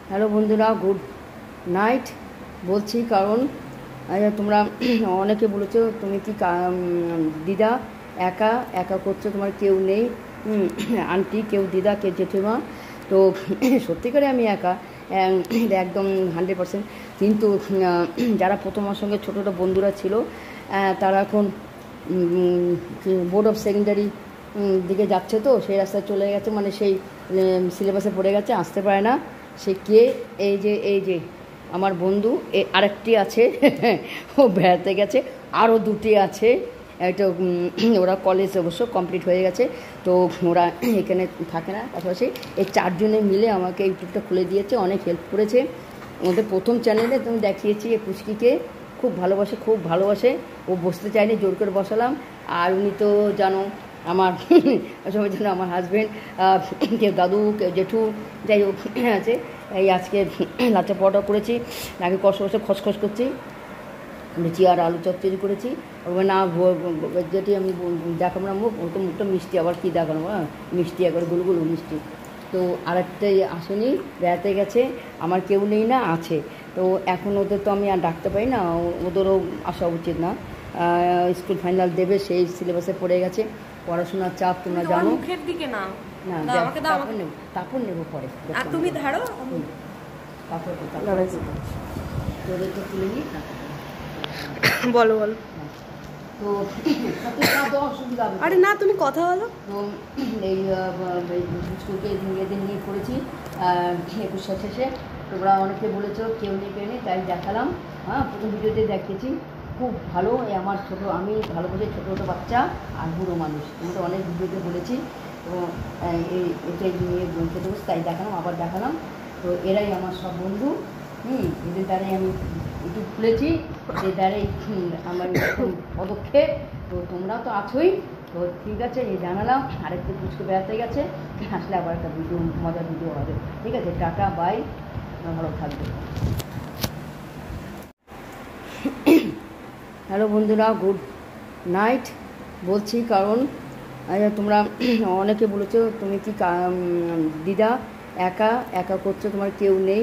Hello বন্ধুরা, good night বলছি। কারণ তোমরা অনেকে বলেছো তুমি কি দিদা একা একা করছো, তোমার কেউ নেই, আন্টি কেউ দিদা কেউ জেঠিমা। তো সত্যিকারে আমি একা, একদম 100%। কিন্তু যারা প্রথম আমার সঙ্গে ছোটো ছোটো বন্ধুরা ছিল, তারা এখন বোর্ড অফ সেকেন্ডারি দিকে যাচ্ছে, তো সেই রাস্তায় চলে গেছে, মানে সেই সিলেবাসে পড়ে গেছে, আসতে পারে না। সে কে? এই যে আমার বন্ধু, আরেকটি আছে ও বেড়াতে গেছে, আরও দুটি আছে। একটা ওরা কলেজ অবশ্য কমপ্লিট হয়ে গেছে, তো ওরা এখানে থাকে না। পাশাপাশি এই চারজনে মিলে আমাকে ইউটিউবটা খুলে দিয়েছে, অনেক হেল্প করেছে। ওদের প্রথম চ্যানেলে তুমি দেখিয়েছি এই পুচকিকে, খুব ভালোবাসে। ও বসতে চায়নি, জোর করে বসালাম। আর উনি তো জানো আমার সবাই জানো আমার হাজব্যান্ড, কেউ দাদু কেউ জেঠু, যাই হোক আছে। এই আজকে লাচ্চা পরোটা করেছি, নাকি কষে খসখস করছি, লুচি আর আলু চচ্চড়ি করেছি। না যেটি আমি দেখাবো না মুখ, ও তো মুখটা মিষ্টি, আবার কী দেখানো, মিষ্টি একবার গুলগুলো মিষ্টি। তো আরেকটাই আসেনি, বেড়াতে গেছে, আমার কেউ নেই না, আছে। তো এখন ওদের তো আমি আর ডাকতে পারি না, ওদেরও আসা উচিত না। স্কুল ফাইনাল দেবে, সেই সিলেবাসে পড়ে গেছে, পড়াশোনার চাপ তোমরা জানো। মুখের দিকে না তারপর নেবো পরে। আর তুমি ধারো তোদের তো তুলে নিই। বলো। তো অসুবিধা, আরে না, তুমি কথা বলো। তো এই স্কুলকে মেয়েদের নিয়ে পড়েছি 21 শেষে। তোমরা অনেকে বলেছো কেউ নেই, তাই দেখালাম। প্রথম ভিডিওতে দেখিয়েছি, খুব ভালো। আমার আমি ভালোবাসি ছোটো বাচ্চা আর বুড়ো মানুষ, তোমরা অনেক ভিডিওতে বলেছি। তো এটাই নিয়ে খেতে বসে, তাই দেখালাম, আবার দেখালাম। তো এরাই আমার সব বন্ধু, এদের দ্বারাই আমি ইউটিউব খুলেছি, এদের দ্বারাই আমার পদক্ষেপ। তো তোমরাও তো আছোই, তো ঠিক আছে, এই জানালাম। আরেকটু পুচকে বেড়াতে গেছে, আসলে আবার একটা মজার ভিডিও হবে। ঠিক আছে, টাটা, বাই, ভালো থাকবে। হ্যালো বন্ধুরা, গুড নাইট বলছি। কারণ তোমরা অনেকে বলেছো তুমি কি দিদা একা একা করছো, তোমার কেউ নেই,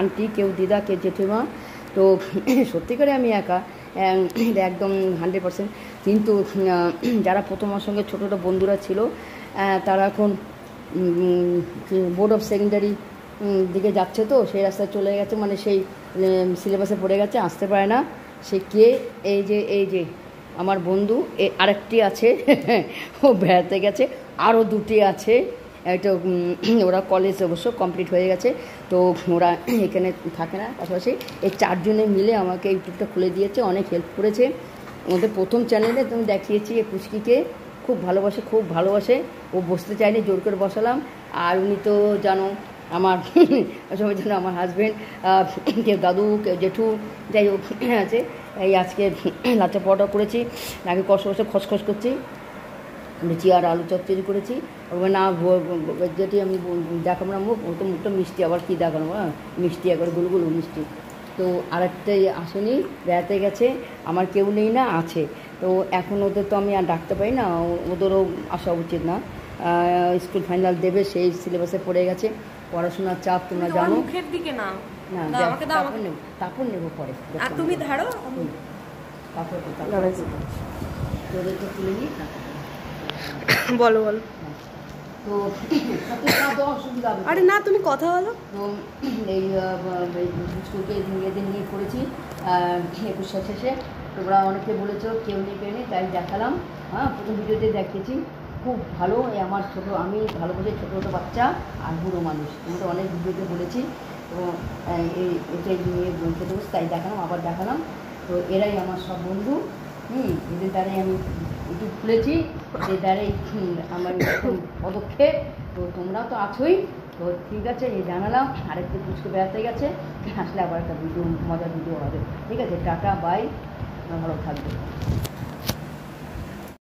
আন্টি কেউ দিদা কেউ জেঠিমা। তো সত্যিকারে আমি একা, একদম 100%। কিন্তু যারা প্রথম আমার সঙ্গে ছোটো ছোটো বন্ধুরা ছিল, তারা এখন বোর্ড অফ সেকেন্ডারি দিকে যাচ্ছে, তো সেই রাস্তায় চলে গেছে, মানে সেই সিলেবাসে পড়ে গেছে, আসতে পারে না। সে কে? এই যে আমার বন্ধু, আরেকটি আছে ও বেড়াতে গেছে, আরও দুটি আছে। একটা ওরা কলেজ অবশ্য কমপ্লিট হয়ে গেছে, তো ওরা এখানে থাকে না। পাশাপাশি এই চারজনে মিলে আমাকে ইউটিউবটা খুলে দিয়েছে, অনেক হেল্প করেছে। ওদের প্রথম চ্যানেলে তুমি দেখিয়েছি এই পুচকিকে, খুব ভালোবাসে। ও বসতে চায়নি, জোর করে বসালাম। আর উনি তো জানো আমার সবাই জানো আমার হাজব্যান্ড, কেউ দাদু কেউ জেঠু, যাই হোক আছে। এই আজকে লাচ্চা পরোটা করেছি, নাকি কষে খসখস করছি, লুচি আর আলু চচ্চড়ি করেছি। না যেটি আমি দেখাবো না মুখ, ও তো মুখটা মিষ্টি, আবার কী দেখানো, মিষ্টি একবার গুলগুলো মিষ্টি। তো আরেকটাই আসেনি, বেড়াতে গেছে, আমার কেউ নেই না, আছে। তো এখন ওদের তো আমি আর ডাকতে পারি না, ওদেরও আসা উচিত না। স্কুল ফাইনাল দেবে, সেই সিলেবাসে পড়ে গেছে, পড়াশোনার চাপ তোমরা জানো। মুখের দিকে না তারপর নেবো পরে। আর তুমি ধারো তোদের তো তুলে নিই। বলো। তো অসুবিধা, আরে না, তুমি কথা বলো। তো এই স্কুলকে মেয়েদের নিয়ে পড়েছি 21 শেষে। তোমরা অনেকে বলেছো কেউ নেই, তাই দেখালাম। প্রথম ভিডিওতে দেখিয়েছি, খুব ভালো। আমার আমি ভালোবাসি ছোটো বাচ্চা আর বুড়ো মানুষ, তোমরা অনেক ভিডিওতে বলেছি। তো এটাই নিয়ে খেতে বসে, তাই দেখালাম, আবার দেখালাম। তো এরাই আমার সব বন্ধু, এদের দ্বারাই আমি ইউটিউব খুলেছি, এদের দ্বারাই আমার পদক্ষেপ। তো তোমরাও তো আছোই, তো ঠিক আছে, এই জানালাম। আরেকটু পুচকে বেড়াতে গেছে, আসলে আবার একটা মজার ভিডিও হবে। ঠিক আছে, টাটা, বাই, ভালো থাকবে।